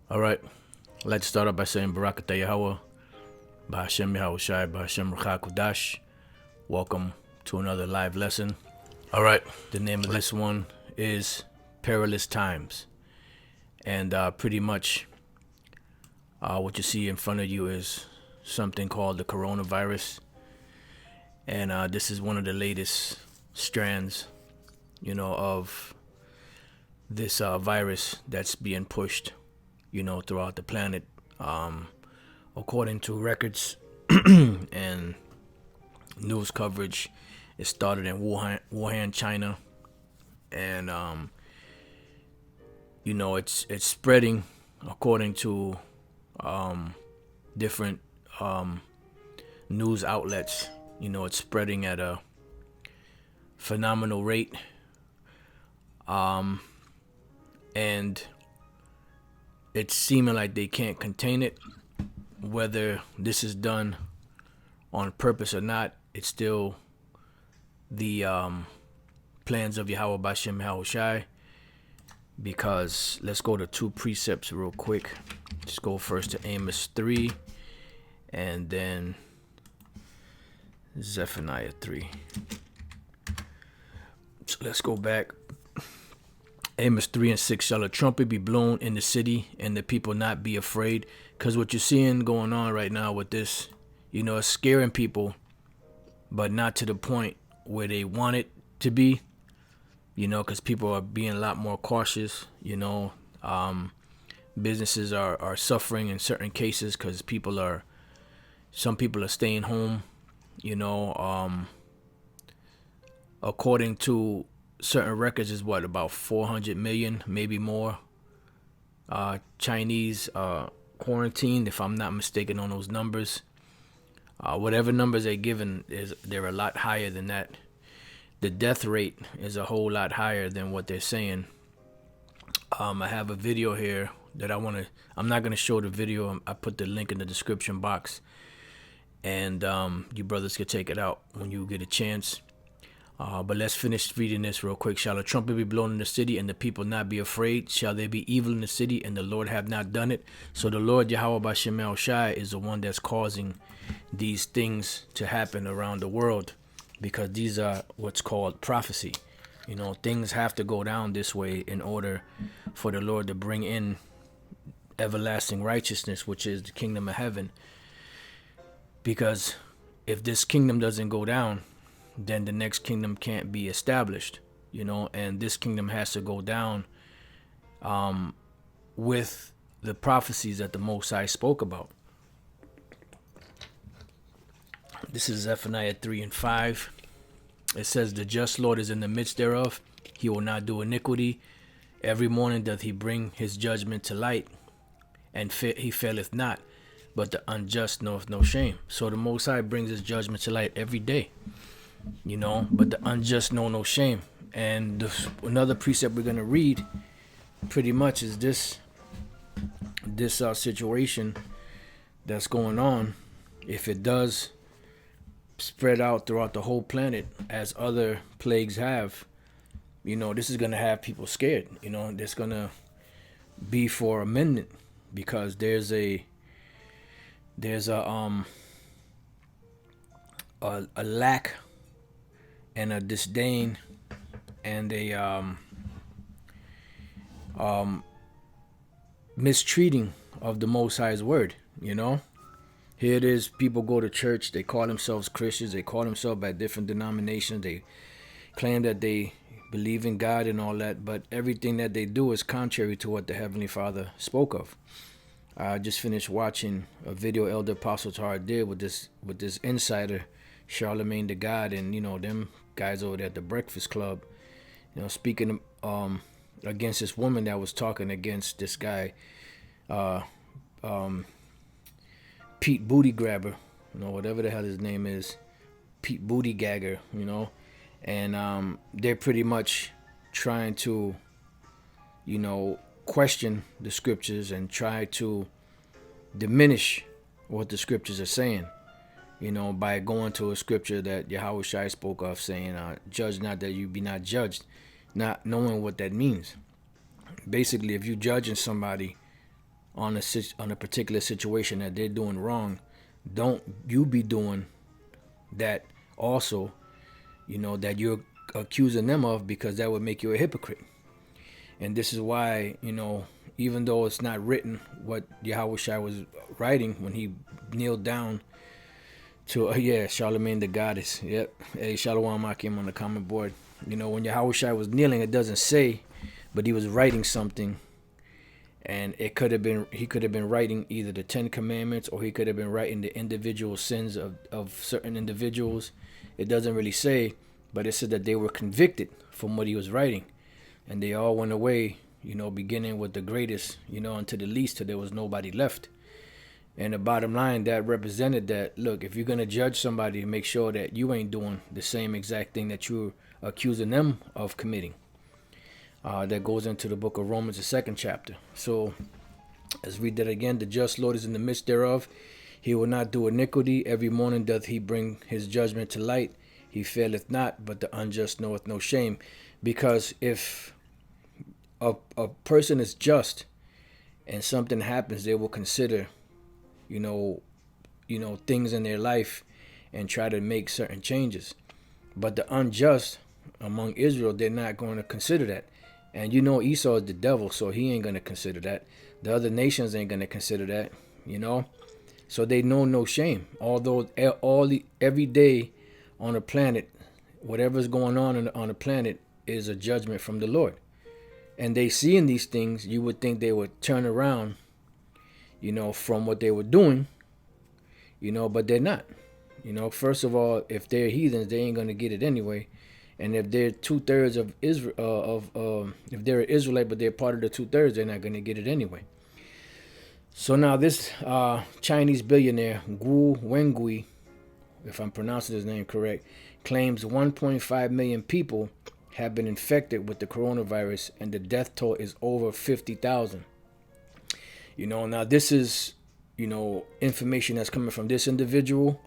All right. I'd like to start off by saying Barakatah Yahweh, Bahashem Yahweh Shai, Bahashem Rakha Kudash. Welcome to another live lesson. All right. The name of this one is Perilous Times. And pretty much what you see in front of you is something called the coronavirus. And this is one of the latest strands, of this virus that's being pushed, throughout the planet. According to records and news coverage, it started in Wuhan, China, and it's spreading according to different news outlets. It's spreading at a phenomenal rate, and it's seeming like they can't contain it. Whether this is done on purpose or not, it's still the plans of Yahweh Bashem Yahweh Shai. Because let's go to two precepts real quick. Just go first to Amos 3 and then Zephaniah 3. So let's go back. Amos 3 and 6, shall a trumpet be blown in the city and the people not be afraid? Because what you're seeing going on right now with this, it's scaring people, but not to the point where they want it to be, because people are being a lot more cautious, businesses are suffering in certain cases because some people are staying home, according to certain records is about 400 million, maybe more, Chinese quarantined, if I'm not mistaken on those numbers. Whatever numbers they're given, they're a lot higher than that. The death rate is a whole lot higher than what they're saying. I have a video here that I'm not going to show the video. I put the link in the description box, and you brothers can take it out when you get a chance. But let's finish reading this real quick. Shall a trumpet be blown in the city and the people not be afraid? Shall there be evil in the city and the Lord have not done it? So the Lord Yahweh Bashem El Shai is the one that's causing these things to happen around the world, because these are what's called prophecy. Things have to go down this way in order for the Lord to bring in everlasting righteousness, which is the kingdom of heaven. Because if this kingdom doesn't go down, then the next kingdom can't be established, and this kingdom has to go down with the prophecies that the Most High spoke about. This is Zephaniah 3 and 5. It says, the just Lord is in the midst thereof. He will not do iniquity. Every morning doth he bring his judgment to light, and he faileth not, but the unjust knoweth no shame. So the Most High brings his judgment to light every day. But the unjust know no shame. And another precept we're going to read pretty much is this situation that's going on. If it does spread out throughout the whole planet as other plagues have, this is going to have people scared. There's going to be for a minute, because there's a lack and a disdain and a mistreating of the Most High's word. Here it is, people go to church, they call themselves Christians, they call themselves by different denominations, they claim that they believe in God and all that, but everything that they do is contrary to what the Heavenly Father spoke of. I just finished watching a video Elder Apostle Tar did with this insider, Charlemagne the God, and them guys over there at the Breakfast Club, speaking against this woman that was talking against this guy, Pete Booty Grabber, whatever the hell his name is, Pete Booty Gagger, and they're pretty much trying to, question the scriptures and try to diminish what the scriptures are saying. By going to a scripture that Yahweh Shai spoke of, saying, judge not that you be not judged, not knowing what that means. Basically, if you're judging somebody on a particular situation that they're doing wrong, don't you be doing that also, that you're accusing them of, because that would make you a hypocrite. And this is why, even though it's not written what Yahushua was writing when he kneeled down to, Charlemagne the goddess. Yep. Hey, Shalom, I came on the comment board. When Yahushua was kneeling, it doesn't say, but he was writing something. And he could have been writing either the 10 Commandments, or he could have been writing the individual sins of certain individuals. It doesn't really say, but it said that they were convicted from what he was writing. And they all went away, beginning with the greatest, unto the least, till there was nobody left. And the bottom line, that represented that, look, if you're going to judge somebody, make sure that you ain't doing the same exact thing that you're accusing them of committing. That goes into the book of Romans, the 2nd chapter. So, let's read that again. The just Lord is in the midst thereof. He will not do iniquity. Every morning doth he bring his judgment to light. He faileth not, but the unjust knoweth no shame. Because if a person is just and something happens, they will consider, things in their life and try to make certain changes. But the unjust among Israel, they're not going to consider that. And Esau is the devil, so he ain't going to consider that. The other nations ain't going to consider that, So they know no shame. Although every day on the planet, whatever's going on the planet is a judgment from the Lord. And they seeing these things, you would think they would turn around, from what they were doing, but they're not. First of all, if they're heathens, they ain't going to get it anyway. And if they're 2/3 of Israel, if they're an Israelite, but they're part of the 2/3, they're not going to get it anyway. So now this Chinese billionaire, Guo Wengui, if I'm pronouncing his name correct, claims 1.5 million people have been infected with the coronavirus, and the death toll is over 50,000. Now this is, information that's coming from this individual.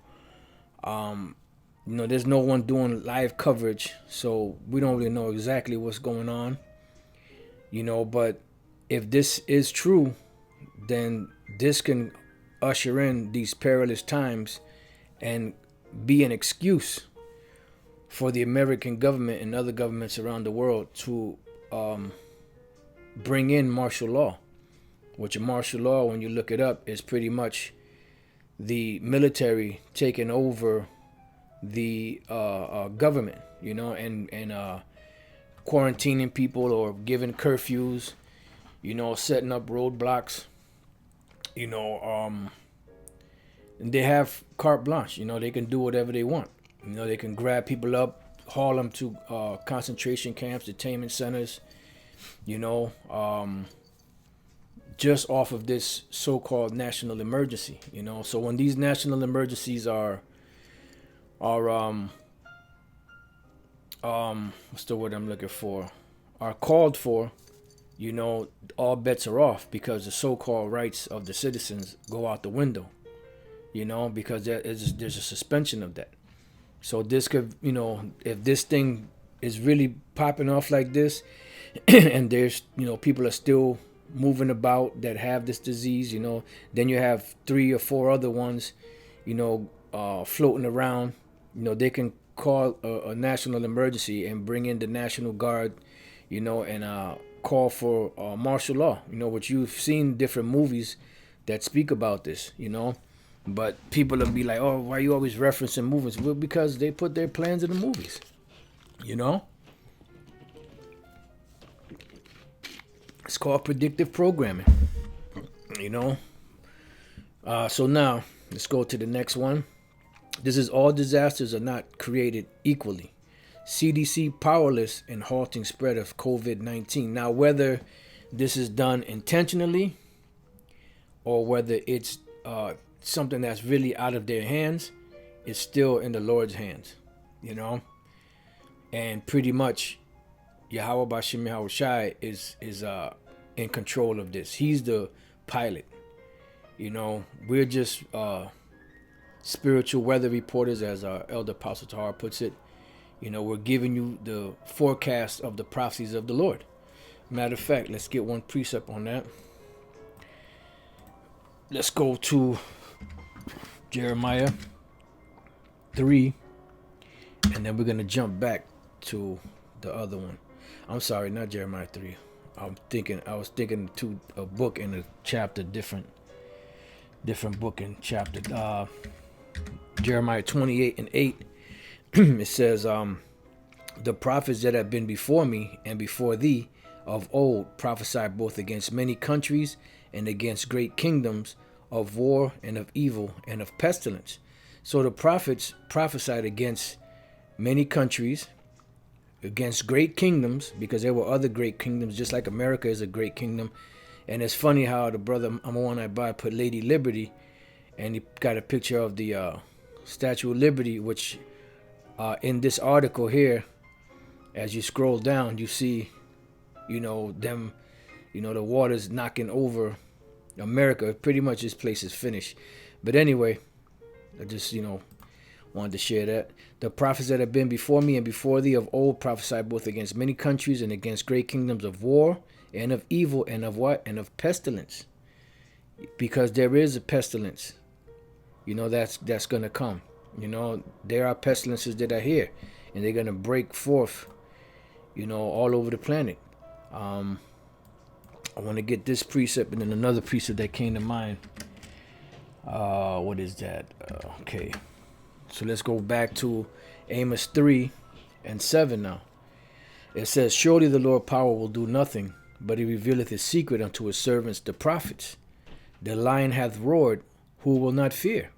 There's no one doing live coverage, so we don't really know exactly what's going on. But if this is true, then this can usher in these perilous times and be an excuse for the American government and other governments around the world to bring in martial law. Which a martial law, when you look it up, is pretty much the military taking over the government, and quarantining people or giving curfews, setting up roadblocks, and they have carte blanche. They can do whatever they want. They can grab people up, haul them to concentration camps, detainment centers, just off of this so-called national emergency. So when these national emergencies are what's the word I'm looking for? Are called for, all bets are off, because the so-called rights of the citizens go out the window, because there's a suspension of that. So this could, if this thing is really popping off like this, and there's, people are still moving about that have this disease, then you have 3 or 4 other ones, floating around. They can call a national emergency and bring in the National Guard, and call for martial law, which you've seen different movies that speak about this, But people will be like, oh, why are you always referencing movies? Well, because they put their plans in the movies, It's called predictive programming, So now, let's go to the next one. This is all disasters are not created equally. CDC powerless in halting spread of COVID-19. Now, whether this is done intentionally or whether it's something that's really out of their hands, it's still in the Lord's hands, And pretty much, Yahweh Bashim Yahushai is in control of this. He's the pilot. We're just spiritual weather reporters, as our elder Apostle Tahar puts it. We're giving you the forecast of the prophecies of the Lord. Matter of fact, let's get one precept on that. let's go to Jeremiah 3, and then we're gonna jump back to the other one. I'm sorry, not Jeremiah 3. I was thinking to a book and a chapter, different book and chapter. Jeremiah 28 and 8. It says, the prophets that have been before me and before thee of old prophesied both against many countries and against great kingdoms, of war and of evil and of pestilence. So the prophets prophesied against many countries, against great kingdoms, because there were other great kingdoms, just like America is a great kingdom. And it's funny how the brother I put Lady Liberty, and he got a picture of the Statue of Liberty, which in this article here, as you scroll down, you see, them, the water's knocking over America. Pretty much this place is finished. But anyway, I just, wanted to share that. The prophets that have been before me and before thee of old prophesied both against many countries and against great kingdoms, of war and of evil and of what? And of pestilence. Because there is a pestilence, that's going to come. There are pestilences that are here, and they're going to break forth, all over the planet. I want to get this precept and then another precept that came to mind. What is that? Okay. So let's go back to Amos 3 and 7 now. It says, surely the Lord power will do nothing, but he revealeth his secret unto his servants the prophets. The lion hath roared, who will not fear?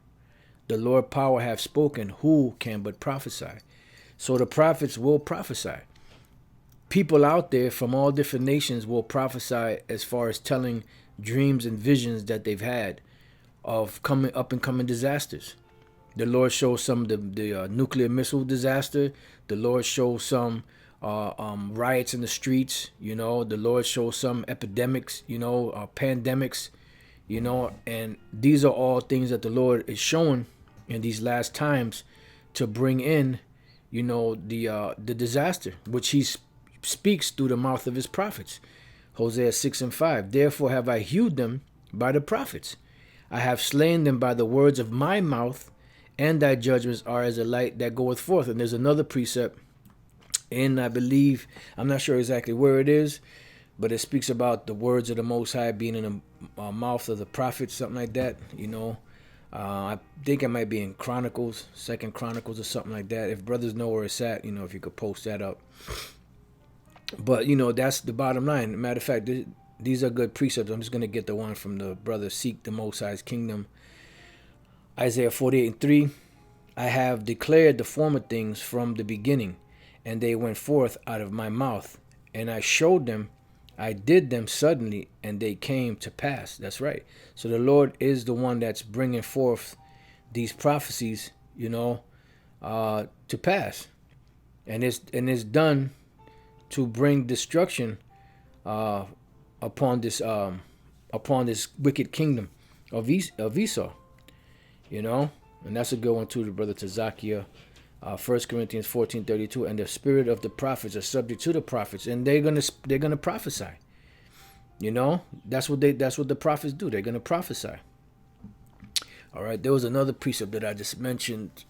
The Lord power hath spoken, who can but prophesy? So the prophets will prophesy. People out there from all different nations will prophesy as far as telling dreams and visions that they've had of up and coming disasters. The Lord shows some of the nuclear missile disaster. The Lord shows some riots in the streets. The Lord shows some epidemics, pandemics, and these are all things that the Lord is showing in these last times to bring in, the disaster, which he speaks through the mouth of his prophets. Hosea 6 and 5. Therefore have I hewed them by the prophets. I have slain them by the words of my mouth, and thy judgments are as a light that goeth forth. And there's another precept in, I believe, I'm not sure exactly where it is, but it speaks about the words of the Most High being in the mouth of the prophets, something like that. I think it might be in Chronicles, 2nd Chronicles or something like that. If brothers know where it's at, if you could post that up. But, that's the bottom line. Matter of fact, these are good precepts. I'm just going to get the one from the brother, Seek the Most High's Kingdom. Isaiah 48 and 3. I have declared the former things from the beginning, and they went forth out of my mouth. And I showed them, I did them suddenly, and they came to pass. That's right. So the Lord is the one that's bringing forth these prophecies, to pass. And it's done to bring destruction upon this wicked kingdom of Esau. And that's a good one too, the brother Tazakia. 1 Corinthians 14:32, and the spirit of the prophets are subject to the prophets, and they're gonna prophesy. That's what the prophets do. They're gonna prophesy. All right, there was another precept that I just mentioned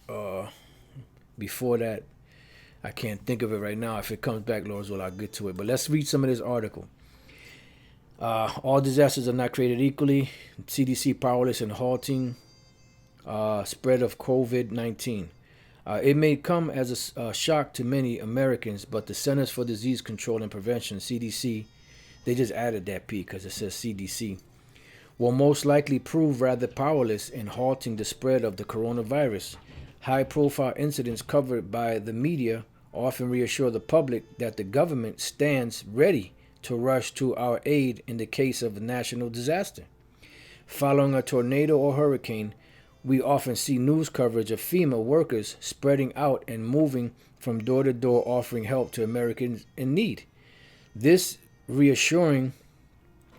before that. I can't think of it right now. If it comes back, Lord's will, I'll get to it. But let's read some of this article. All disasters are not created equally. CDC powerless in halting spread of COVID-19. It may come as a shock to many Americans, but the Centers for Disease Control and Prevention, CDC, they just added that P because it says CDC, will most likely prove rather powerless in halting the spread of the coronavirus. High-profile incidents covered by the media often reassure the public that the government stands ready to rush to our aid in the case of a national disaster. Following a tornado or hurricane, we often see news coverage of FEMA workers spreading out and moving from door to door offering help to Americans in need. This reassuring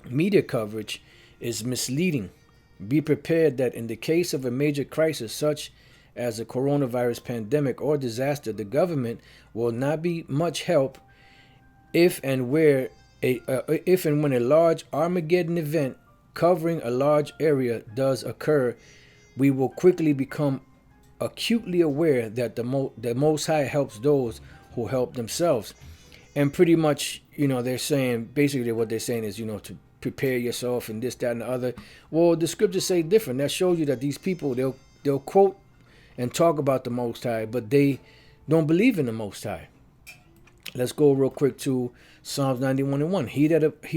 media coverage is misleading. Be prepared that in the case of a major crisis such as a coronavirus pandemic or disaster, the government will not be much help if and when a large Armageddon event covering a large area does occur, we will quickly become acutely aware that the Most High helps those who help themselves. And pretty much, they're saying, basically what they're saying is, to prepare yourself and this, that, and the other. Well, the scriptures say different. That shows you that these people, they'll quote and talk about the Most High, but they don't believe in the Most High. Let's go real quick to Psalms 91:1. He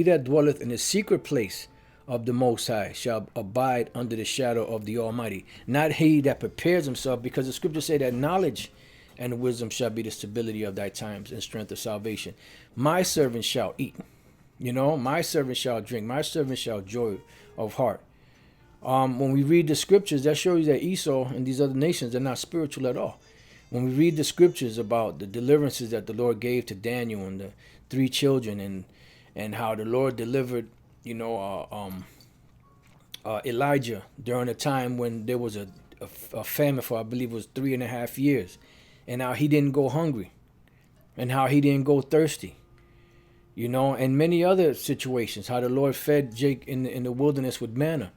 that dwelleth in the secret place of the Most High shall abide under the shadow of the Almighty. Not he that prepares himself, because the scriptures say that knowledge and wisdom shall be the stability of thy times and strength of salvation. My servant shall eat. My servant shall drink. My servant shall joy of heart. When we read the scriptures, that shows you that Esau and these other nations are not spiritual at all. When we read the scriptures about the deliverances that the Lord gave to Daniel and the 3 children, and how the Lord delivered, Elijah during a time when there was a famine for, I believe it was 3.5 years, and how he didn't go hungry, and how he didn't go thirsty, and many other situations, how the Lord fed Jake in the wilderness with manna,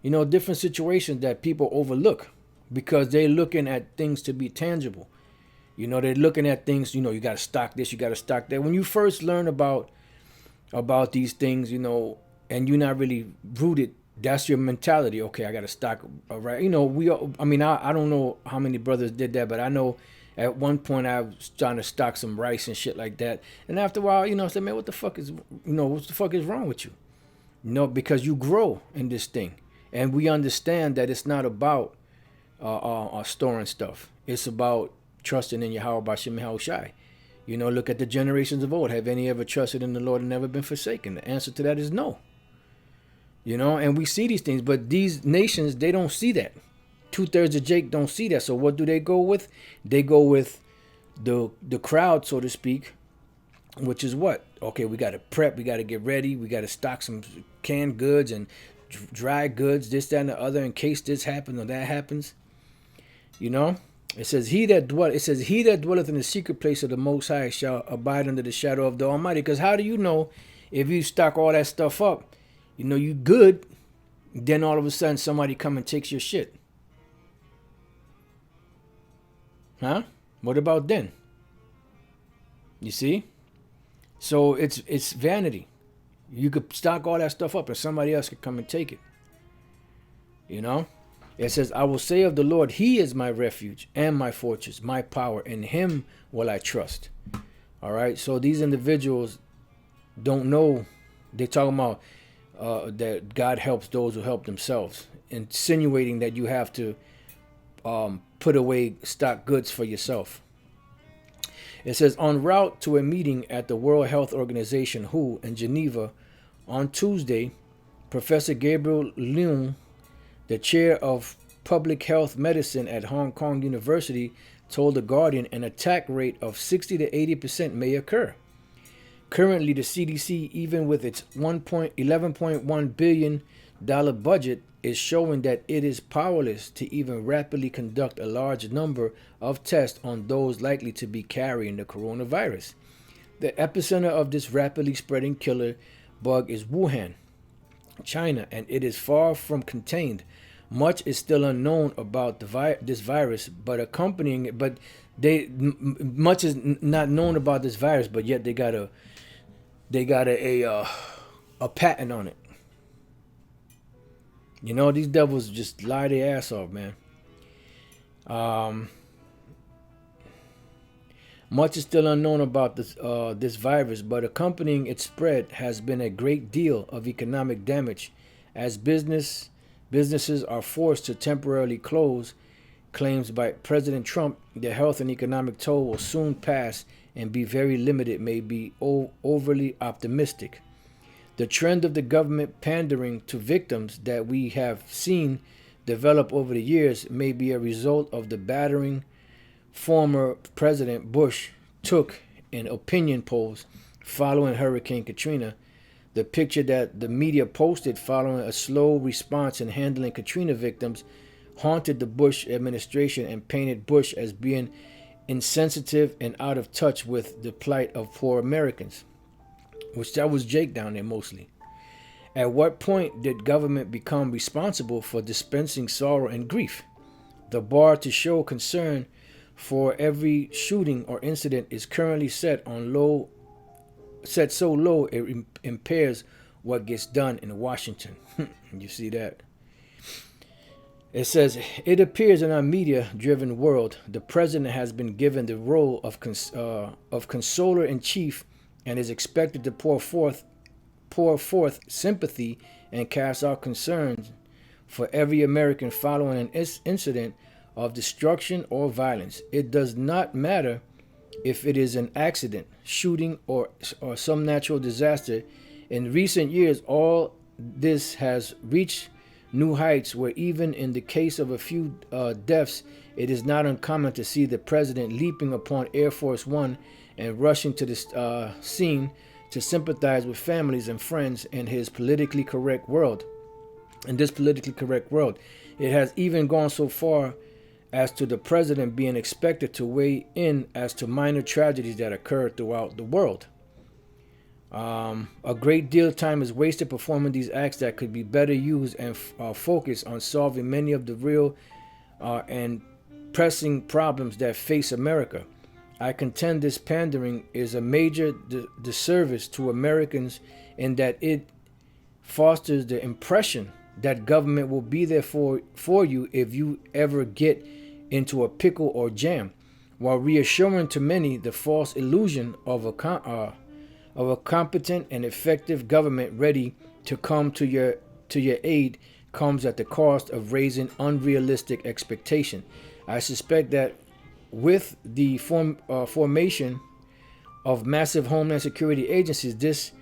different situations that people overlook because they're looking at things to be tangible. They're looking at things, you got to stock this, you got to stock that. When you first learn about these things, and you're not really rooted, that's your mentality. Okay, I got to stock, right? I don't know how many brothers did that, but I know at one point I was trying to stock some rice and shit like that. And after a while, I said, man, what the fuck is wrong with you? Because you grow in this thing. And we understand that it's not about storing stuff. It's about trusting in Yahweh B'Shem Yahushai. Look at the generations of old. Have any ever trusted in the Lord and never been forsaken? The answer to that is no. And we see these things, but these nations, they don't see that. 2/3 of Jake don't see that. So what do they go with? They go with the crowd, so to speak, which is what? Okay, we got to prep, we got to get ready, we got to stock some canned goods and dry goods, this, that, and the other, in case this happens or that happens. It says, he that dwelleth in the secret place of the Most High shall abide under the shadow of the Almighty. Because how do you know if you stock all that stuff up, you good, then all of a sudden somebody come and takes your shit? Huh? What about then? You see? So it's vanity. You could stock all that stuff up and somebody else could come and take it. It says, I will say of the Lord, he is my refuge and my fortress, my power. In him will I trust. All right. So these individuals don't know. They're talking about that God helps those who help themselves, insinuating that you have to put away stock goods for yourself. It says, en route to a meeting at the World Health Organization, WHO, in Geneva on Tuesday, Professor Gabriel Leung, the chair of public health medicine at Hong Kong University, told The Guardian an attack rate of 60 to 80% may occur. Currently, the CDC, even with its $11.1 billion budget, is showing that it is powerless to even rapidly conduct a large number of tests on those likely to be carrying the coronavirus. The epicenter of this rapidly spreading killer bug is Wuhan, China, and it is far from contained. Much is still unknown about this virus, but accompanying it, much is not known about this virus, but yet they got a patent on it. These devils just lie their ass off, man. Much is still unknown about this virus, but accompanying its spread has been a great deal of economic damage, as businesses are forced to temporarily close. Claims by President Trump the health and economic toll will soon pass and be very limited may be overly optimistic. The trend of the government pandering to victims that we have seen develop over the years may be a result of the battering former President Bush took in opinion polls following Hurricane Katrina. The picture that the media posted following a slow response in handling Katrina victims haunted the Bush administration and painted Bush as being insensitive and out of touch with the plight of poor Americans, which that was Jake down there mostly. At what point did government become responsible for dispensing sorrow and grief? The bar to show concern for every shooting or incident is currently set so low it impairs what gets done in Washington. You see that? It says, it appears in our media-driven world, the president has been given the role of consoler in chief and is expected to pour forth sympathy and cast out concerns for every American following an incident of destruction or violence. It does not matter if it is an accident, shooting, or some natural disaster. In recent years, all this has reached new heights where even in the case of a few deaths, it is not uncommon to see the president leaping upon Air Force One and rushing to the scene to sympathize with families and friends in his politically correct world. In this politically correct world, it has even gone so far as to the president being expected to weigh in as to minor tragedies that occur throughout the world. A great deal of time is wasted performing these acts that could be better used and focused on solving many of the real and pressing problems that face America. I contend this pandering is a major disservice to Americans in that it fosters the impression that government will be there for you if you ever get into a pickle or jam, while reassuring to many the false illusion of a competent and effective government ready to come to your aid comes at the cost of raising unrealistic expectation. I suspect that with the formation of massive homeland security agencies, this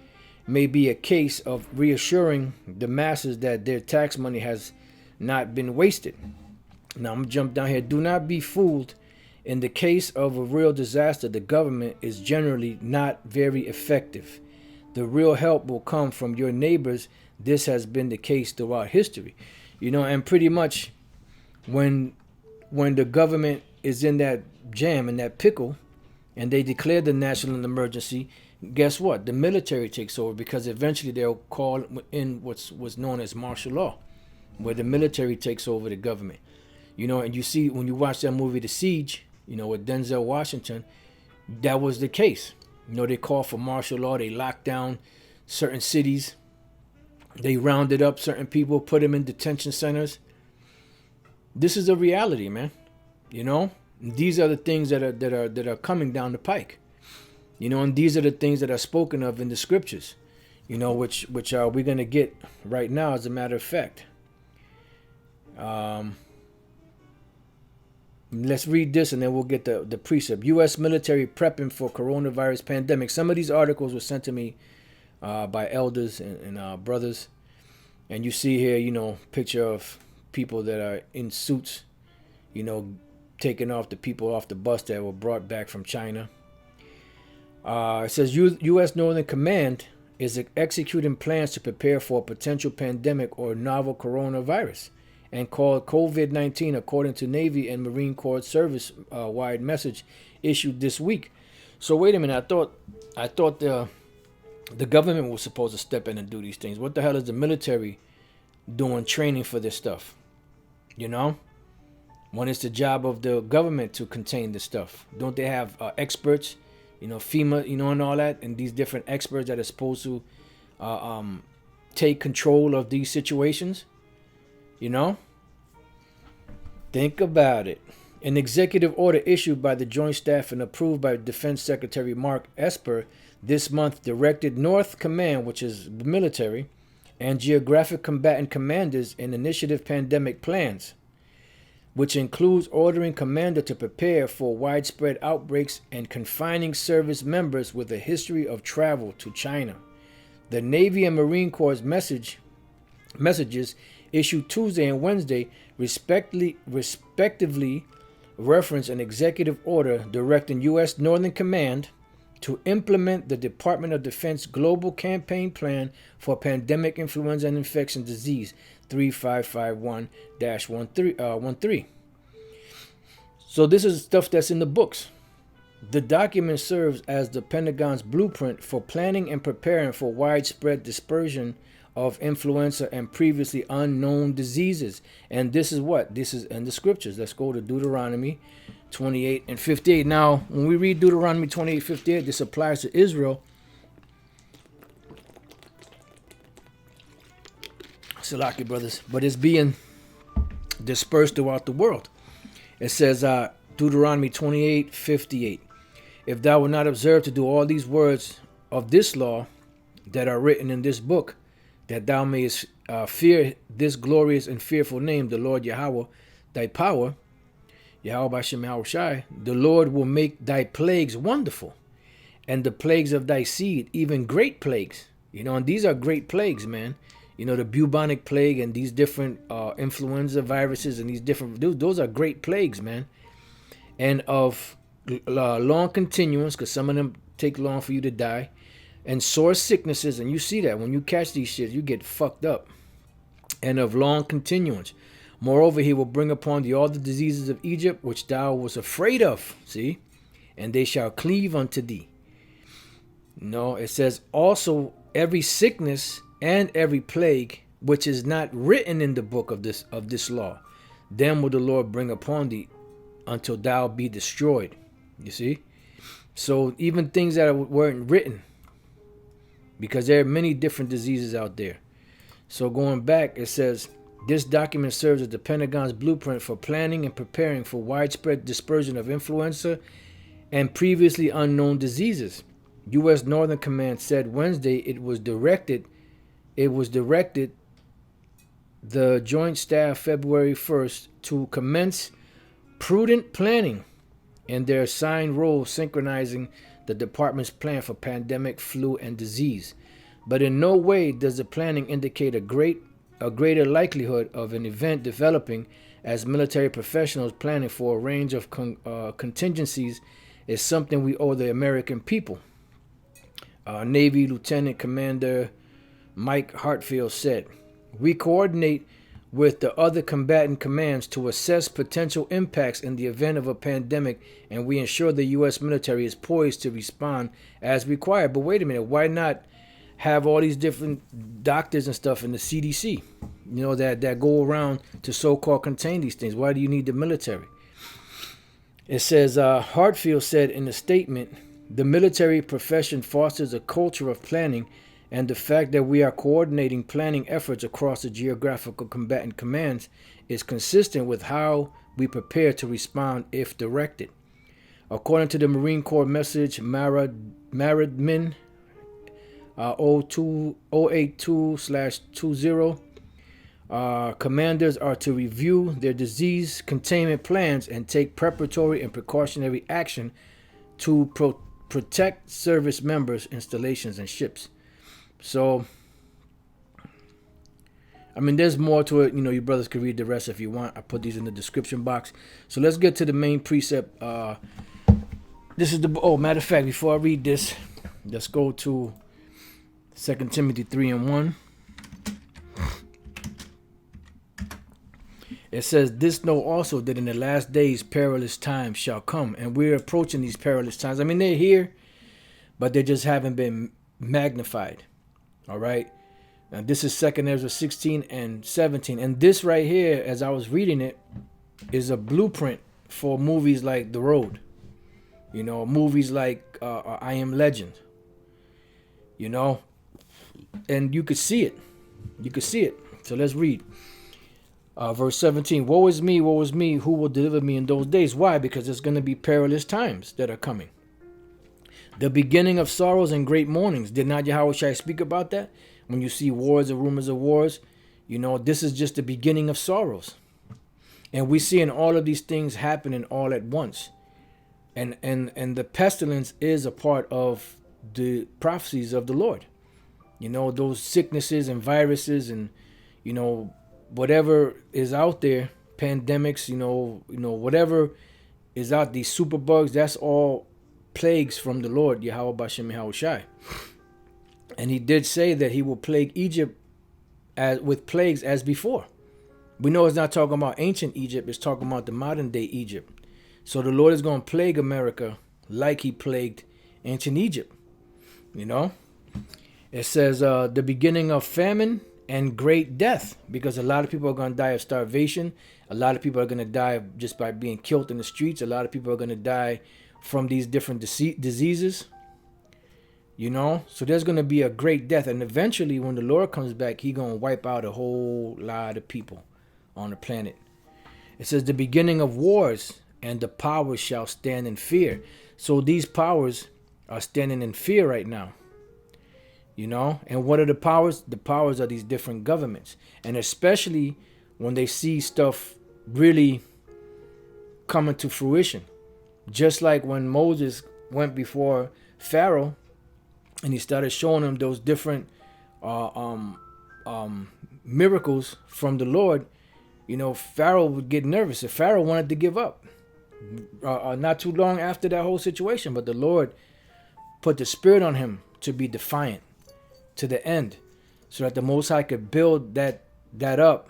may be a case of reassuring the masses that their tax money has not been wasted. Now I'm going to jump down here. Do not be fooled. In the case of a real disaster, the government is generally not very effective. The real help will come from your neighbors. This has been the case throughout history. And pretty much when the government is in that jam, in that pickle, and they declare the national emergency, guess what? The military takes over, because eventually they'll call in what's known as martial law, where the military takes over the government. And you see when you watch that movie, The Siege, with Denzel Washington, that was the case. They called for martial law. They locked down certain cities. They rounded up certain people, put them in detention centers. This is a reality, man. These are the things that are coming down the pike. And these are the things that are spoken of in the scriptures. Which we're gonna get right now, as a matter of fact. Let's read this and then we'll get the precept. U.S. military prepping for coronavirus pandemic. Some of these articles were sent to me by elders and brothers. And you see here, picture of people that are in suits, taking off the people off the bus that were brought back from China. It says U.S. Northern Command is executing plans to prepare for a potential pandemic or novel coronavirus, and called COVID-19, according to Navy and Marine Corps service-wide message issued this week. So wait a minute, I thought the government was supposed to step in and do these things. What the hell is the military doing training for this stuff? When it's the job of the government to contain this stuff. Don't they have experts, FEMA, and all that, and these different experts that are supposed to take control of these situations? Think about it. An executive order issued by the Joint Staff and approved by Defense Secretary Mark Esper this month directed North Command, which is the military, and geographic combatant commanders in initiative pandemic plans, which includes ordering commander to prepare for widespread outbreaks and confining service members with a history of travel to China. The Navy and Marine Corps messages issued Tuesday and Wednesday respectively reference an executive order directing U.S. Northern Command to implement the Department of Defense Global Campaign Plan for Pandemic Influenza and Infectious Disease 3551-13. So this is stuff that's in the books. The document serves as the Pentagon's blueprint for planning and preparing for widespread dispersion of influenza and previously unknown diseases. And this is what? This is in the scriptures. Let's go to Deuteronomy 28 and 58. Now, when we read Deuteronomy 28, 58, this applies to Israel. Salaki, brothers. But it's being dispersed throughout the world. It says, Deuteronomy 28, 58. If thou wilt not observe to do all these words of this law that are written in this book, that thou mayest fear this glorious and fearful name, the Lord Yahweh, thy power, Yahweh Bashem Yahushai, the Lord will make thy plagues wonderful, and the plagues of thy seed, even great plagues. And these are great plagues, man. The bubonic plague and these different influenza viruses and these different, those are great plagues, man. And of long continuance, because some of them take long for you to die, and sore sicknesses, and you see that when you catch these shit, you get fucked up. And of long continuance. Moreover, he will bring upon thee all the diseases of Egypt, which thou wast afraid of. See? And they shall cleave unto thee. No, it says also every sickness and every plague which is not written in the book of this law, them will the Lord bring upon thee until thou be destroyed. You see? So even things that weren't written, because there are many different diseases out there. So going back, it says, this document serves as the Pentagon's blueprint for planning and preparing for widespread dispersion of influenza and previously unknown diseases. U.S. Northern Command said Wednesday it was directed the Joint Staff February 1st to commence prudent planning in their assigned role, synchronizing the department's plan for pandemic, flu, and disease. But in no way does the planning indicate a greater likelihood of an event developing, as military professionals planning for a range of contingencies is something we owe the American people. Navy Lieutenant Commander Mike Hartfield said, we coordinate with the other combatant commands to assess potential impacts in the event of a pandemic, and we ensure the U.S. military is poised to respond as required. But wait a minute, why not have all these different doctors and stuff in the CDC, that go around to so-called contain these things? Why do you need the military? It says, Hartfield said in a statement, the military profession fosters a culture of planning, and the fact that we are coordinating planning efforts across the geographical combatant commands is consistent with how we prepare to respond if directed. According to the Marine Corps message, Maradmin 082/20, commanders are to review their disease containment plans and take preparatory and precautionary action to protect service members, installations, and ships. So, there's more to it. You brothers can read the rest if you want. I put these in the description box. So let's get to the main precept. This is matter of fact, before I read this, let's go to 2 Timothy 3:1. It says, this know also that in the last days perilous times shall come. And we're approaching these perilous times. They're here, but they just haven't been magnified. All right. Now this is 2 Ezra 16 and 17. And this right here, as I was reading it, is a blueprint for movies like The Road. Movies like I Am Legend. And you could see it. So let's read. Verse 17. Woe is me, who will deliver me in those days? Why? Because there's going to be perilous times that are coming. The beginning of sorrows and great mournings. Did not Yahushua speak about that? When you see wars and rumors of wars, this is just the beginning of sorrows. And we're seeing all of these things happening all at once. And the pestilence is a part of the prophecies of the Lord. Those sicknesses and viruses and, whatever is out there, pandemics, whatever is out, these superbugs, that's all plagues from the Lord, Yahweh Bashem Yahushai. And he did say that he will plague Egypt with plagues as before. We know it's not talking about ancient Egypt, it's talking about the modern day Egypt. So the Lord is going to plague America like he plagued ancient Egypt, It says the beginning of famine and great death, because a lot of people are going to die of starvation. A lot of people are going to die just by being killed in the streets. A lot of people are going to die from these different diseases. So there's going to be a great death. And eventually, when the Lord comes back, He's going to wipe out a whole lot of people on the planet. It says the beginning of wars, and the powers shall stand in fear. So these powers are standing in fear right now. And what are the powers? The powers are these different governments. And especially when they see stuff really coming to fruition. Just like when Moses went before Pharaoh and he started showing him those different miracles from the Lord, Pharaoh would get nervous. If Pharaoh wanted to give up not too long after that whole situation, but the Lord put the spirit on him to be defiant to the end, so that the Most High could build that up,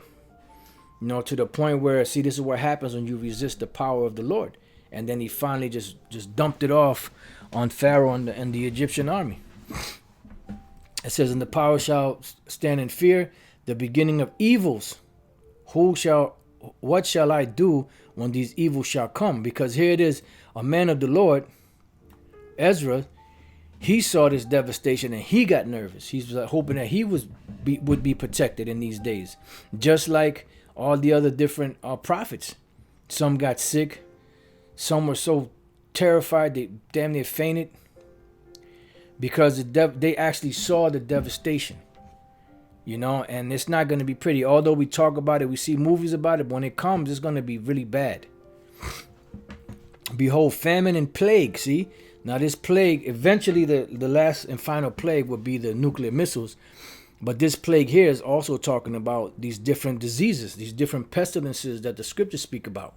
to the point where, see, this is what happens when you resist the power of the Lord. And then He finally just dumped it off on Pharaoh and the Egyptian army. It says, and the power shall stand in fear, the beginning of evils. What shall I do when these evils shall come? Because here it is, a man of the Lord, Ezra, he saw this devastation and he got nervous. He's hoping that he would be protected in these days. Just like all the other different prophets. Some got sick. Some were so terrified they damn near fainted. Because they actually saw the devastation. And it's not going to be pretty. Although we talk about it, we see movies about it, but when it comes, it's going to be really bad. Behold, famine and plague, see? Now this plague, eventually the last and final plague would be the nuclear missiles. But this plague here is also talking about these different diseases, these different pestilences that the scriptures speak about,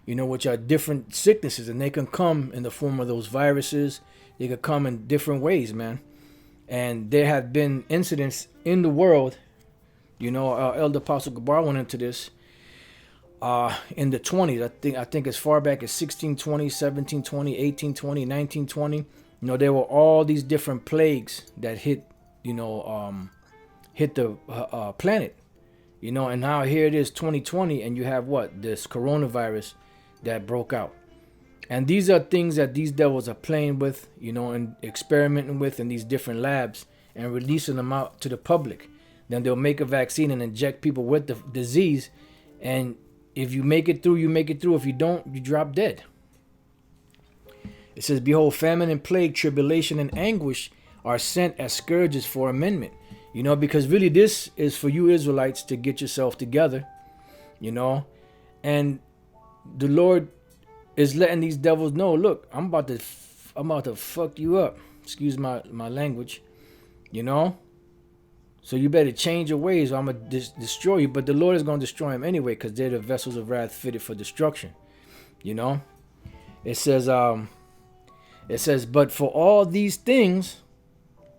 which are different sicknesses. And they can come in the form of those viruses. They could come in different ways, man. And there have been incidents in the world, Elder Apostle Gabar went into this, in the 20s. I think as far back as 1620, 1720, 1820, 1920. There were all these different plagues that hit the planet. And now here it is 2020, and you have this coronavirus that broke out. And these are things that these devils are playing with, and experimenting with in these different labs and releasing them out to the public. Then they'll make a vaccine and inject people with the disease, and if you make it through, you make it through. If you don't, you drop dead. It says, behold, famine and plague, tribulation and anguish are sent as scourges for amendment. Because really this is for you Israelites to get yourself together, and the Lord is letting these devils know, look, I'm about to fuck you up. Excuse my language, So you better change your ways or I'm going to destroy you. But the Lord is going to destroy them anyway, because they're the vessels of wrath fitted for destruction. It says, but for all these things,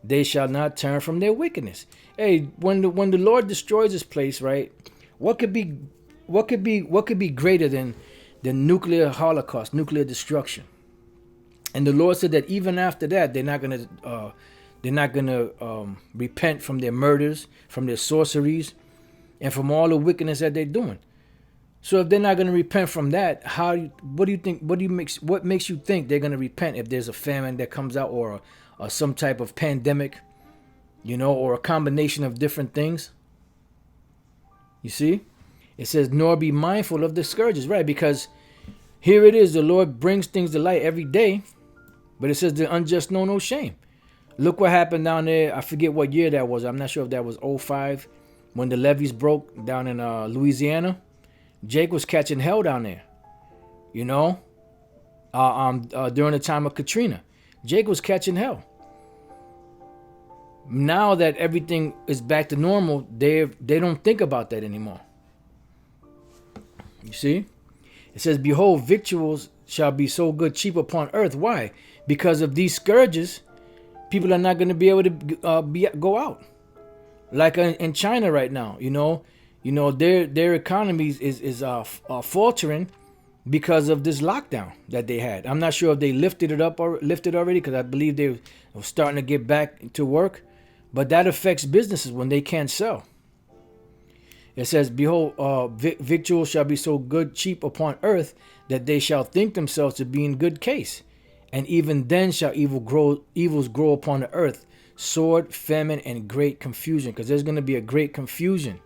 they shall not turn from their wickedness. Hey, when the Lord destroys this place, right? What could be greater than nuclear holocaust, nuclear destruction? And the Lord said that even after that, they're not gonna repent from their murders, from their sorceries, and from all the wickedness that they're doing. So if they're not gonna repent from that, what do you think? What makes you think they're gonna repent if there's a famine that comes out, or some type of pandemic, or a combination of different things? You see, it says, nor be mindful of the scourges, right? Because here it is, the Lord brings things to light every day, but it says the unjust know no shame. Look what happened down there. I forget what year that was. I'm not sure if that was 2005 when the levees broke down in Louisiana. Jake was catching hell down there, during the time of Katrina. Jake was catching hell. Now that everything is back to normal, they don't think about that anymore. You see? It says, behold, victuals shall be so good cheap upon earth. Why? Because of these scourges, people are not going to be able to go out. Like in China right now, their economy is faltering because of this lockdown that they had. I'm not sure if they lifted it up or lifted already, because I believe they were starting to get back to work. But that affects businesses when they can't sell. It says, behold, victuals shall be so good cheap upon earth that they shall think themselves to be in good case. And even then shall evils grow upon the earth, sword, famine, and great confusion. Because there's going to be a great confusion.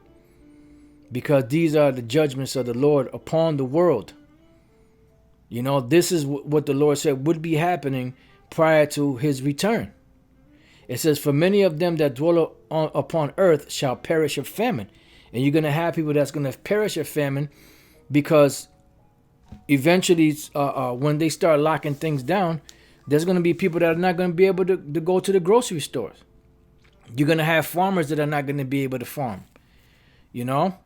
Because these are the judgments of the Lord upon the world. You know, this is what the Lord said would be happening prior to his return. It says, for many of them that dwell upon earth shall perish of famine. And you're going to have people that's going to perish of famine because eventually when they start locking things down, there's going to be people that are not going to be able to go to the grocery stores. You're going to have farmers that are not going to be able to farm. You know,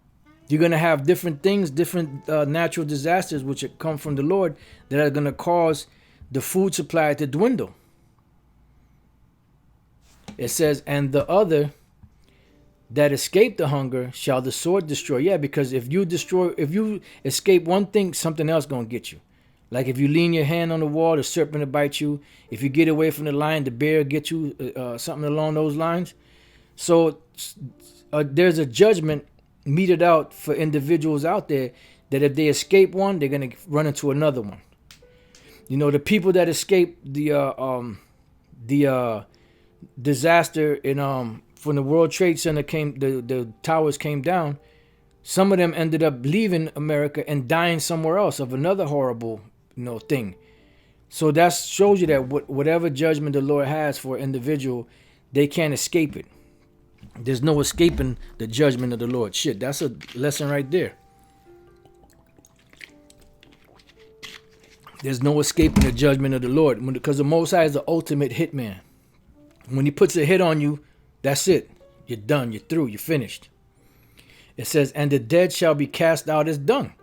you're going to have different things, different natural disasters which come from the Lord that are going to cause the food supply to dwindle. It says, and the other that escape the hunger shall the sword destroy. Yeah, because if you escape one thing, something else gonna get you. Like if you lean your hand on the wall, the serpent will bite you. If you get away from the lion, the bear will get you. Something along those lines. So there's a judgment meted out for individuals out there that if they escape one, they're gonna run into another one. You know, the people that escape the disaster in when the World Trade Center the towers came down, some of them ended up leaving America and dying somewhere else of another horrible, thing. So that shows you that whatever judgment the Lord has for an individual, they can't escape it. There's no escaping the judgment of the Lord. Shit, that's a lesson right there. There's no escaping the judgment of the Lord because the Most High is the ultimate hitman. When he puts a hit on you, that's it. You're done. You're through. You're finished. It says, and the dead shall be cast out as dung.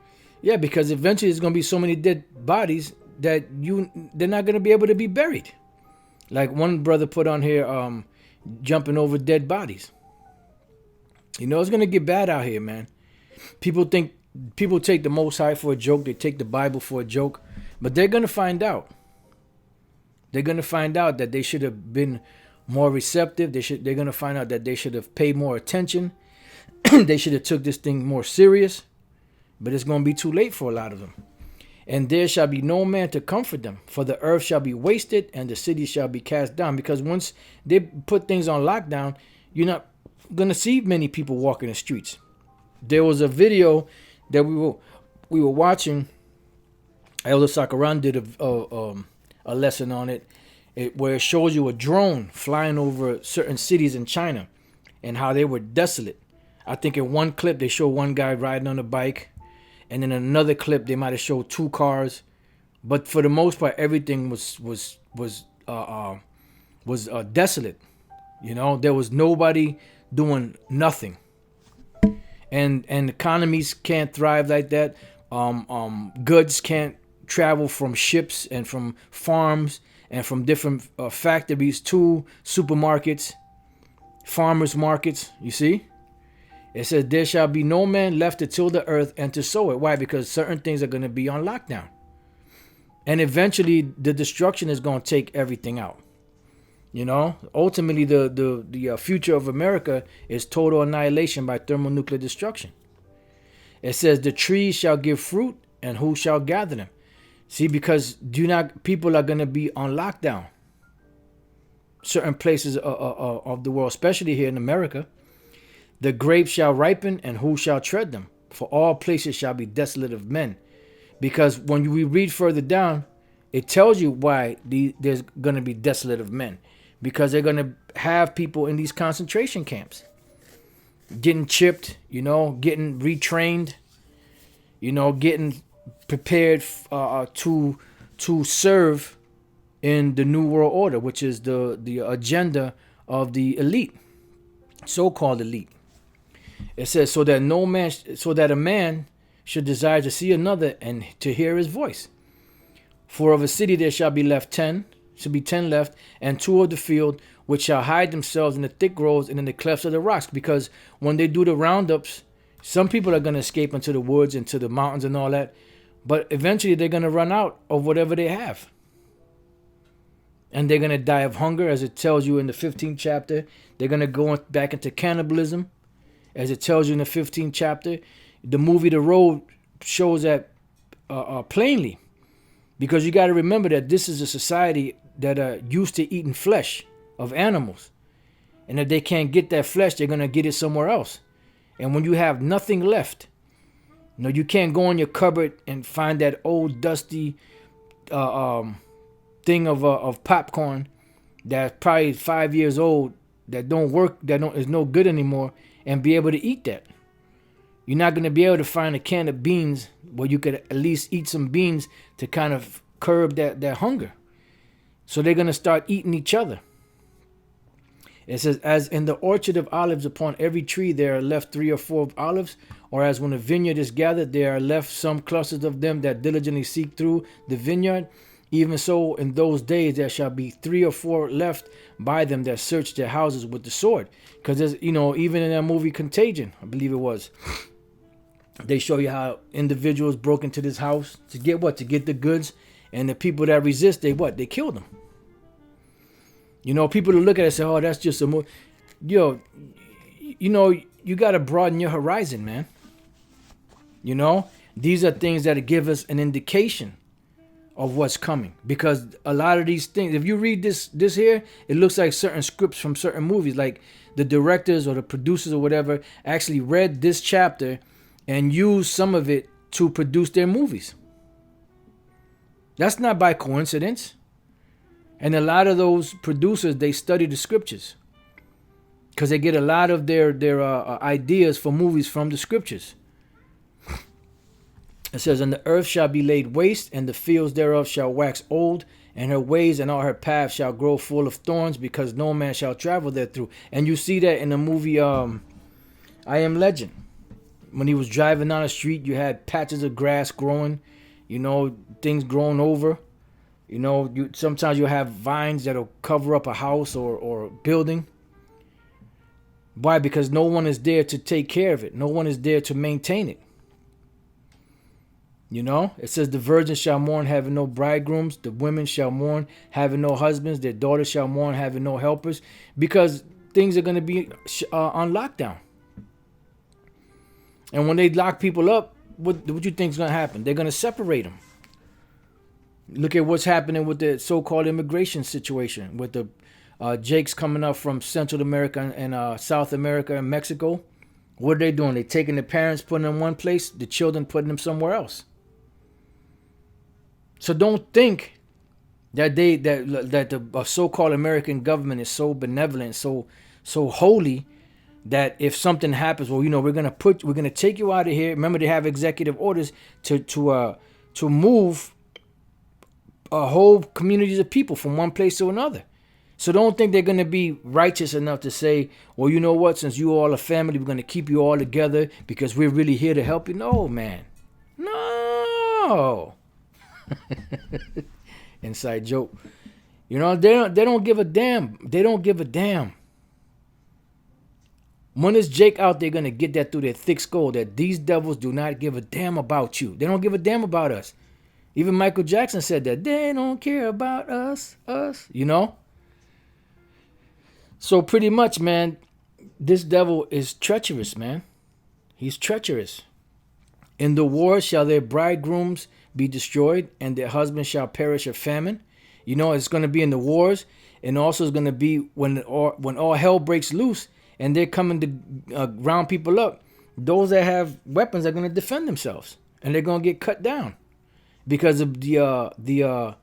Yeah, because eventually there's going to be so many dead bodies that they're not going to be able to be buried. Like one brother put on here, jumping over dead bodies. It's going to get bad out here, man. People take the Most High for a joke. They take the Bible for a joke. But they're going to find out. They're going to find out that they should have been more receptive. They're going to find out that they should have paid more attention. They should have took this thing more serious. But it's going to be too late for a lot of them. And there shall be no man to comfort them. For the earth shall be wasted and the city shall be cast down. Because once they put things on lockdown, you're not going to see many people walking the streets. There was a video that we were watching. Elder Sakaran did a lesson on it. Where it shows you a drone flying over certain cities in China and how they were desolate. I think in one clip they show one guy riding on a bike, and in another clip they might have showed two cars, but for the most part everything was desolate. There was nobody doing nothing, and economies can't thrive like that. Goods can't travel from ships and from farms and from different factories to supermarkets, farmers markets. You see, it says there shall be no man left to till the earth and to sow it. Why? Because certain things are going to be on lockdown, and eventually the destruction is going to take everything out. Ultimately the future of America is total annihilation by thermonuclear destruction. It says the trees shall give fruit, and who shall gather them? See, because people are going to be on lockdown. Certain places of the world, especially here in America. The grapes shall ripen, and who shall tread them? For all places shall be desolate of men. Because when we read further down, it tells you why there's going to be desolate of men. Because they're going to have people in these concentration camps. Getting chipped, getting retrained, getting prepared to serve in the New World Order, which is the agenda of the elite, so-called elite. It says, so that a man should desire to see another and to hear his voice. For of a city there shall be 10 left, and 2 of the field, which shall hide themselves in the thick groves and in the clefts of the rocks. Because when they do the roundups, some people are going to escape into the woods, into the mountains and all that. But eventually they're going to run out of whatever they have. and they're going to die of hunger, as it tells you in the 15th chapter. They're going to go back into cannibalism, as it tells you in the 15th chapter. The movie The Road shows that plainly, because you got to remember that this is a society that are used to eating flesh of animals. And if they can't get that flesh, they're going to get it somewhere else. And when you have nothing left, you can't go in your cupboard and find that old dusty thing of popcorn that's probably 5 years old, that don't work, is no good anymore, and be able to eat that. You're not going to be able to find a can of beans where you could at least eat some beans to kind of curb that hunger. So they're going to start eating each other. It says, as in the orchard of olives, upon every tree there are left 3 or 4 olives, or as when a vineyard is gathered, there are left some clusters of them that diligently seek through the vineyard. Even so, in those days there shall be 3 or 4 left by them that search their houses with the sword. Because there's, even in that movie Contagion, I believe it was, they show you how individuals broke into this house to get what? To get the goods. And the people that resist, they killed them. People who look at it and say, oh, that's just a movie. You got to broaden your horizon, man. These are things that give us an indication of what's coming. Because a lot of these things, if you read this here, it looks like certain scripts from certain movies, like the directors or the producers or whatever actually read this chapter and used some of it to produce their movies. That's not by coincidence. And a lot of those producers, they study the scriptures because they get a lot of their ideas for movies from the scriptures. It says, and the earth shall be laid waste, and the fields thereof shall wax old, and her ways and all her paths shall grow full of thorns, because no man shall travel therethrough. And you see that in the movie I Am Legend. When he was driving down the street, you had patches of grass growing, things growing over. Sometimes you have vines that'll cover up a house or a building. Why? Because no one is there to take care of it. No one is there to maintain it. It says the virgins shall mourn, having no bridegrooms. The women shall mourn, having no husbands. Their daughters shall mourn, having no helpers. Because things are going to be on lockdown. And when they lock people up, what do you think is going to happen? They're going to separate them. Look at what's happening with the so-called immigration situation, with the Jakes coming up from Central America and South America and Mexico. What are they doing? They're taking the parents, putting them in one place, the children putting them somewhere else. So don't think that the so-called American government is so benevolent, so holy, that if something happens, we're gonna take you out of here. Remember, they have executive orders to move whole communities of people from one place to another. So don't think they're going to be righteous enough to say, well, you know what, since you all are family, we're going to keep you all together because we're really here to help you. No, man. No. Inside joke. They don't give a damn. They don't give a damn. When is Jake out there going to get that through their thick skull that these devils do not give a damn about you? They don't give a damn about us. Even Michael Jackson said that. They don't care about us. So pretty much, man, this devil is treacherous, man. He's treacherous. In the war shall their bridegrooms be destroyed, and their husbands shall perish of famine. It's going to be in the wars, and also it's going to be when all hell breaks loose, and they're coming to round people up. Those that have weapons are going to defend themselves, and they're going to get cut down. Because of the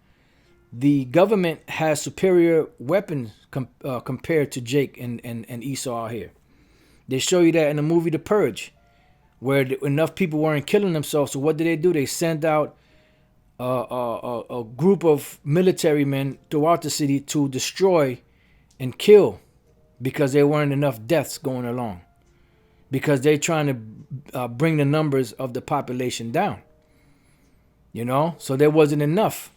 government has superior weapons compared to Jake and Esau out here. They show you that in the movie The Purge, where enough people weren't killing themselves. So what did? They sent out a group of military men throughout the city to destroy and kill, because there weren't enough deaths going along. Because they're trying to bring the numbers of the population down. So there wasn't enough.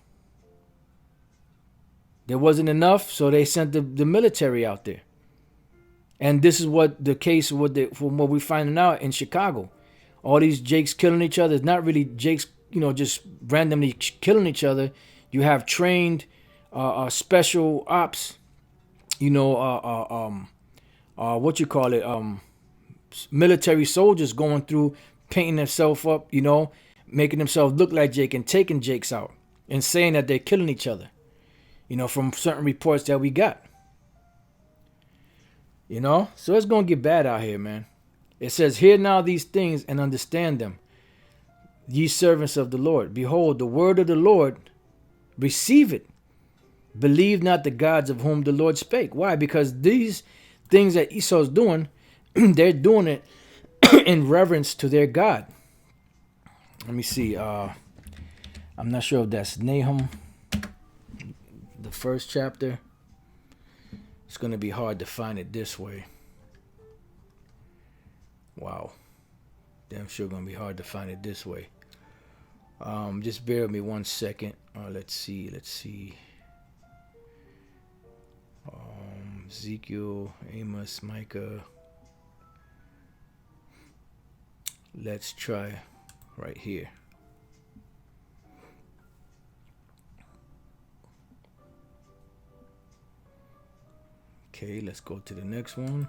So they sent the military out there. And this is what the case, from what we're finding out in Chicago. All these Jakes killing each other. It's not really Jakes, just randomly killing each other. You have trained special ops, what you call it, military soldiers going through, painting themselves up, making themselves look like Jake and taking Jakes out and saying that they're killing each other, from certain reports that we got. So it's going to get bad out here, man. It says, hear now these things and understand them, ye servants of the Lord. Behold, the word of the Lord, receive it. Believe not the gods of whom the Lord spake. Why? Because these things that Esau's doing, they're doing it in reverence to their God. Let me see. I'm not sure if that's Nahum, the first chapter. It's going to be hard to find it this way. Wow. Damn sure going to be hard to find it this way. Just bear with me 1 second. Let's see. Ezekiel, Amos, Micah. Let's try right here. Okay, let's go to the next one.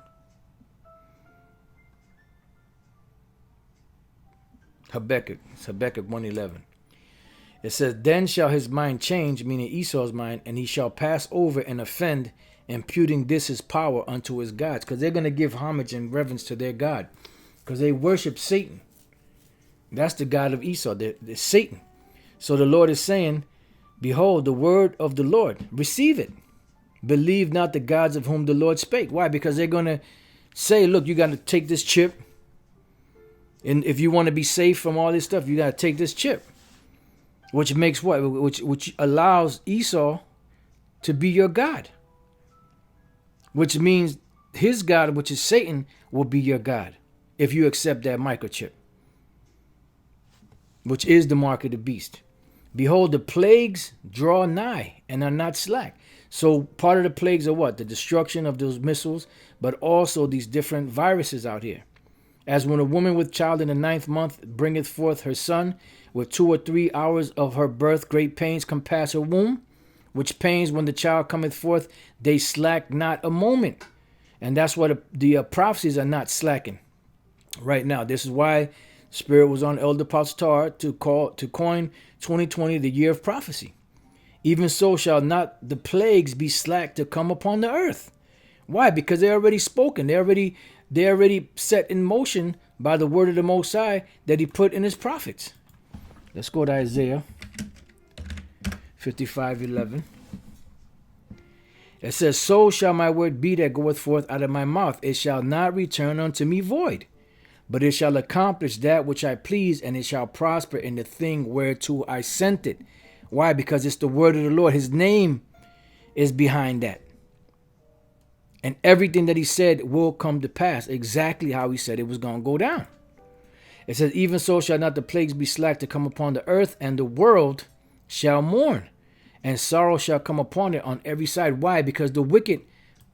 Habakkuk. It's Habakkuk 1:11. It says, then shall his mind change, meaning Esau's mind, and he shall pass over and offend, imputing this his power unto his gods. Because they're going to give homage and reverence to their God. Because they worship Satan. That's the God of Esau. They're Satan. So the Lord is saying, behold, the word of the Lord. Receive it. Believe not the gods of whom the Lord spake. Why? Because they're going to say, look, you got to take this chip. And if you want to be safe from all this stuff, you got to take this chip. Which makes what? Which allows Esau to be your God. Which means his God, which is Satan, will be your God. If you accept that microchip. Which is the mark of the beast. Behold, the plagues draw nigh and are not slack. So part of the plagues are what? The destruction of those missiles, but also these different viruses out here. As when a woman with child in the 9th month bringeth forth her son, with 2 or 3 hours of her birth, great pains compass her womb, which pains when the child cometh forth, they slack not a moment. And that's what the prophecies are not slacking right now. This is why Spirit was on Elder Apostle Tar to coin 2020 the year of prophecy. Even so shall not the plagues be slack to come upon the earth. Why? Because they're already spoken. They're already set in motion by the word of the Most High that he put in his prophets. Let's go to Isaiah 55:11. It says, so shall my word be that goeth forth out of my mouth. It shall not return unto me void, but it shall accomplish that which I please, and it shall prosper in the thing whereto I sent it. Why? Because it's the word of the Lord. His name is behind that. And everything that he said will come to pass exactly how he said it was going to go down. It says, even so shall not the plagues be slack to come upon the earth, and the world shall mourn, and sorrow shall come upon it on every side. Why? Because the wicked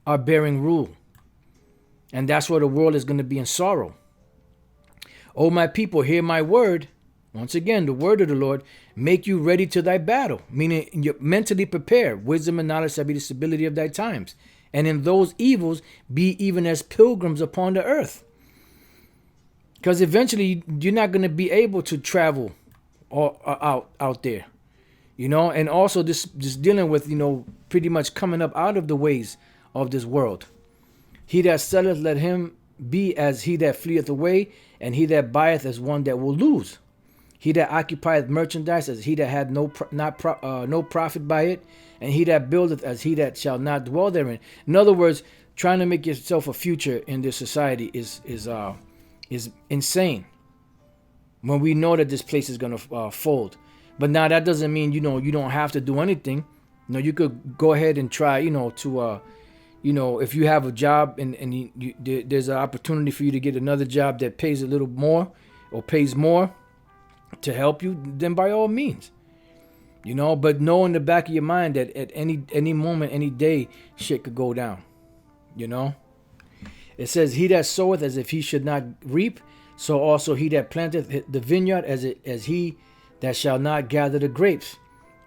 are bearing rule. And that's where the world is going to be in sorrow. O my people, hear my word. Once again, the word of the Lord, make you ready to thy battle, meaning you're mentally prepared. Wisdom and knowledge shall be the stability of thy times. And in those evils, be even as pilgrims upon the earth. Because eventually, you're not going to be able to travel out there. And also just dealing with, pretty much coming up out of the ways of this world. He that selleth, let him be as he that fleeth away, and he that buyeth as one that will lose. He that occupieth merchandise as he that had no profit by it, and he that buildeth as he that shall not dwell therein. In other words, trying to make yourself a future in this society is insane. When we know that this place is going to fold. But now that doesn't mean, you don't have to do anything. You could go ahead and try, if you have a job and there's an opportunity for you to get another job that pays a little more or pays more to help you, then by all means. But know in the back of your mind that at any moment, any day, shit could go down. It says, he that soweth as if he should not reap, so also he that planteth the vineyard as he that shall not gather the grapes.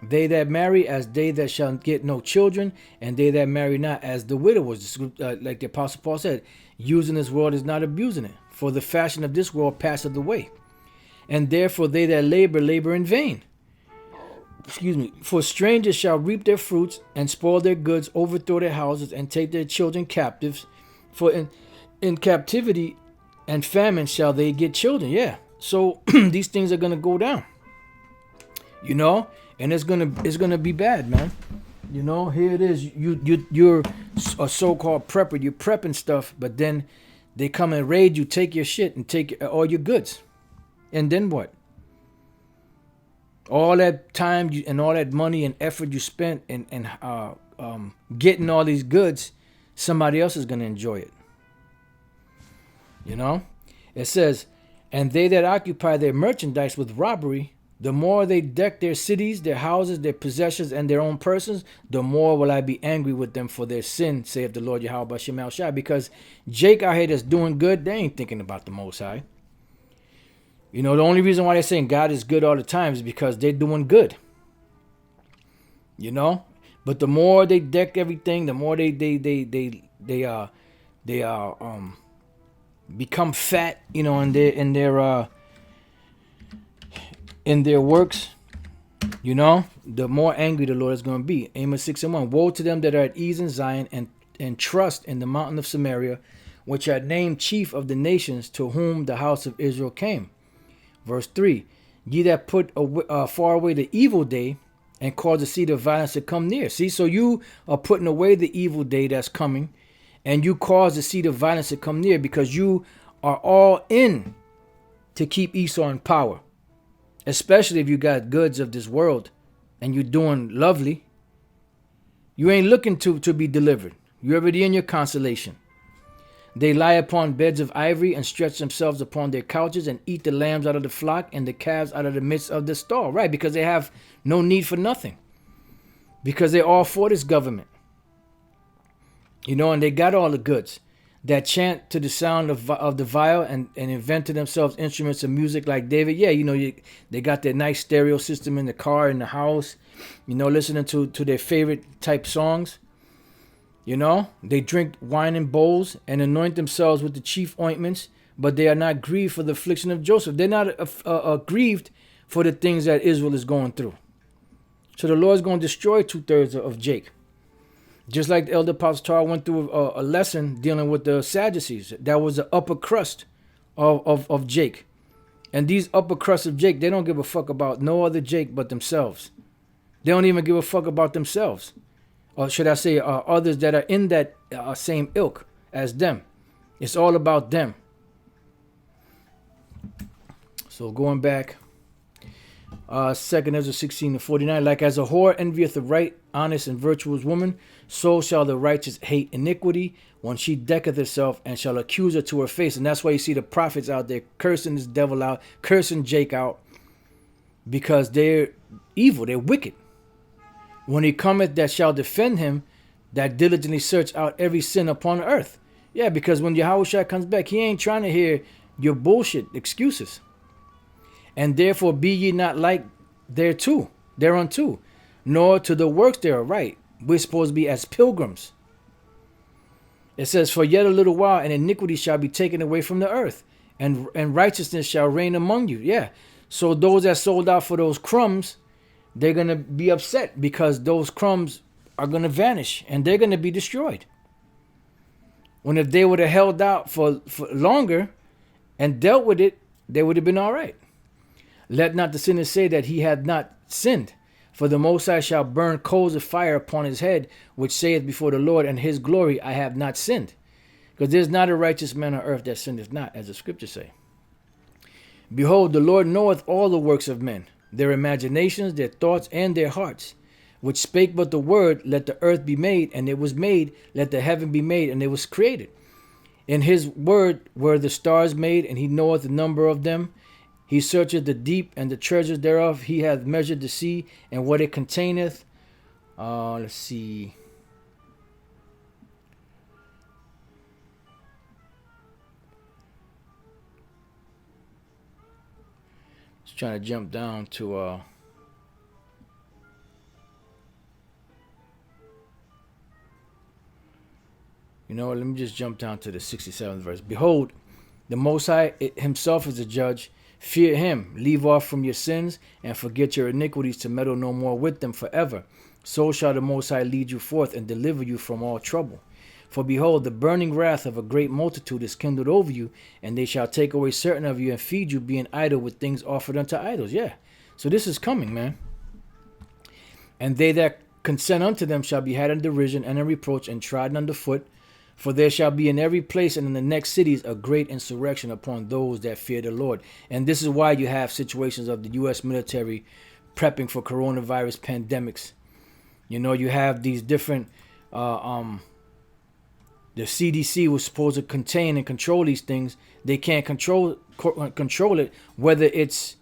They that marry as they that shall get no children, and they that marry not as the widow was, like the Apostle Paul said, using this world is not abusing it. For the fashion of this world passeth away. And therefore they that labor, labor in vain. Excuse me. For strangers shall reap their fruits, and spoil their goods, overthrow their houses, and take their children captives. For in captivity and famine shall they get children. Yeah. So these things are gonna go down. You know? And it's gonna be bad, man. You know, here it is. You're a so-called prepper. You're prepping stuff, but then they come and raid you, take your shit, and take all your goods. And then what? All that time and all that money and effort you spent and getting all these goods, somebody else is gonna enjoy it. You know, it says, and they that occupy their merchandise with robbery, the more they deck their cities, their houses, their possessions, and their own persons, the more will I be angry with them for their sin, saith the Lord Yahweh B'Shem El Shai. Because Jake out here that's doing good, they ain't thinking about the Most High. You know, the only reason why they're saying God is good all the time is because they're doing good. You know? But the more they deck everything, the more they become fat, you know, in their works, you know, the more angry the Lord is going to be. Amos 6:1. Woe to them that are at ease in Zion and trust in the mountain of Samaria, which are named chief of the nations, to whom the house of Israel came. Verse 3. Ye that put far away the evil day and cause the seed of violence to come near. See, so you are putting away the evil day that's coming, and you cause the seed of violence to come near because you are all in to keep Esau in power. Especially if you got goods of this world and you're doing lovely. You ain't looking to be delivered. You're already in your consolation. They lie upon beds of ivory and stretch themselves upon their couches and eat the lambs out of the flock and the calves out of the midst of the stall. Right, because they have no need for nothing. Because they're all for this government. You know, and they got all the goods. That chant to the sound of the viol and invent to themselves instruments of music like David. Yeah, you know, they got their nice stereo system in the car, in the house, you know, listening to their favorite type songs. You know, they drink wine in bowls and anoint themselves with the chief ointments, but they are not grieved for the affliction of Joseph. They're not grieved for the things that Israel is going through. So the Lord is going to destroy 2/3 of Jake. Just like the elder Apostle Tar went through a lesson dealing with the Sadducees. That was the upper crust of Jake. And these upper crusts of Jake, they don't give a fuck about no other Jake but themselves. They don't even give a fuck about themselves. Or should I say others that are in that same ilk as them. It's all about them. So going back, 2 Ezra 16:49, like as a whore envieth a right, honest, and virtuous woman, so shall the righteous hate iniquity when she decketh herself and shall accuse her to her face. And that's why you see the prophets out there cursing this devil out, cursing Jake out, because they're evil, they're wicked. When he cometh that shall defend him, that diligently search out every sin upon earth. Yeah, because when Yahushua comes back, he ain't trying to hear your bullshit excuses. And therefore be ye not like thereunto, nor to the works thereof. Right. We're supposed to be as pilgrims. It says, for yet a little while, and iniquity shall be taken away from the earth, and righteousness shall reign among you. Yeah. So those that sold out for those crumbs, they're going to be upset because those crumbs are going to vanish and they're going to be destroyed. When if they would have held out for longer and dealt with it, they would have been all right. Let not the sinner say that he hath not sinned. For the Most High shall burn coals of fire upon his head, which saith before the Lord and his glory, I have not sinned. Because there's not a righteous man on earth that sinneth not, as the scriptures say. Behold, the Lord knoweth all the works of men, their imaginations, their thoughts, and their hearts. Which spake but the word, let the earth be made, and it was made. Let the heaven be made, and it was created. In his word were the stars made, and he knoweth the number of them. He searcheth the deep and the treasures thereof. He hath measured the sea and what it containeth. Let's see. Just trying to jump down to You know, let me just jump down to the 67th verse. Behold, the Most High himself is a judge. Fear him, leave off from your sins, and forget your iniquities to meddle no more with them forever. So shall the Most High lead you forth and deliver you from all trouble. For behold, the burning wrath of a great multitude is kindled over you, and they shall take away certain of you and feed you, being idle with things offered unto idols. Yeah. So this is coming, man. And they that consent unto them shall be had in derision and in reproach and trodden under foot. For there shall be in every place and in the next cities a great insurrection upon those that fear the Lord. And this is why you have situations of the U.S. military prepping for coronavirus pandemics. You know, you have these different, the CDC was supposed to contain and control these things. They can't control it, whether it's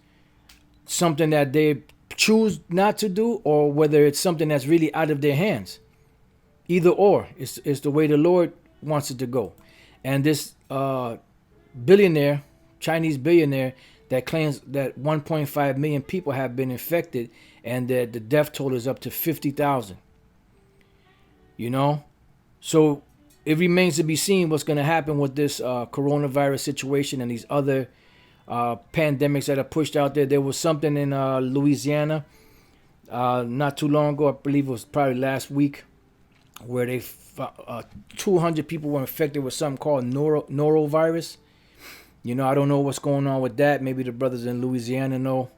something that they choose not to do or whether it's something that's really out of their hands. Either or is the way the Lord wants it to go. And this billionaire, Chinese billionaire, that claims that 1.5 million people have been infected and that the death toll is up to 50,000. You know? So it remains to be seen what's going to happen with this coronavirus situation and these other pandemics that are pushed out there. There was something in Louisiana not too long ago, I believe it was probably last week, where they 200 people were infected with something called norovirus. You know, I don't know what's going on with that. Maybe the brothers in Louisiana know.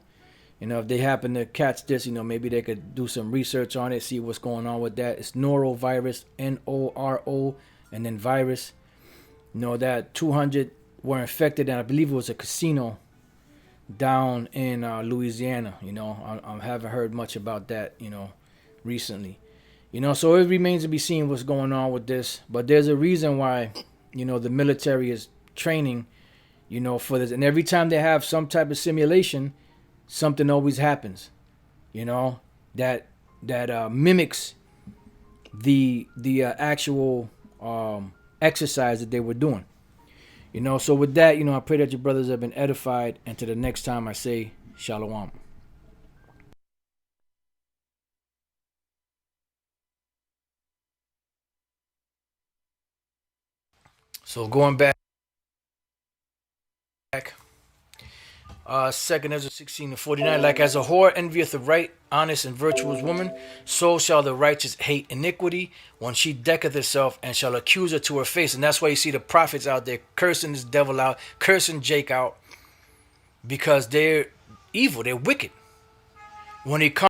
You know, if they happen to catch this, you know, maybe they could do some research on it, see what's going on with that. It's norovirus, Noro, and then virus. You know, that 200 were infected, and I believe it was a casino down in Louisiana. You know, I haven't heard much about that, you know, recently. You know, so it remains to be seen what's going on with this. But there's a reason why, you know, the military is training, you know, for this. And every time they have some type of simulation, something always happens, you know, that mimics the actual exercise that they were doing. You know, so with that, you know, I pray that your brothers have been edified. And to the next time I say, Shalom. So going back, second Ezra 16:49, like as a whore envieth a right, honest, and virtuous woman, so shall the righteous hate iniquity when she decketh herself and shall accuse her to her face. And that's why you see the prophets out there cursing this devil out, cursing Jake out, because they're evil, they're wicked. When he comes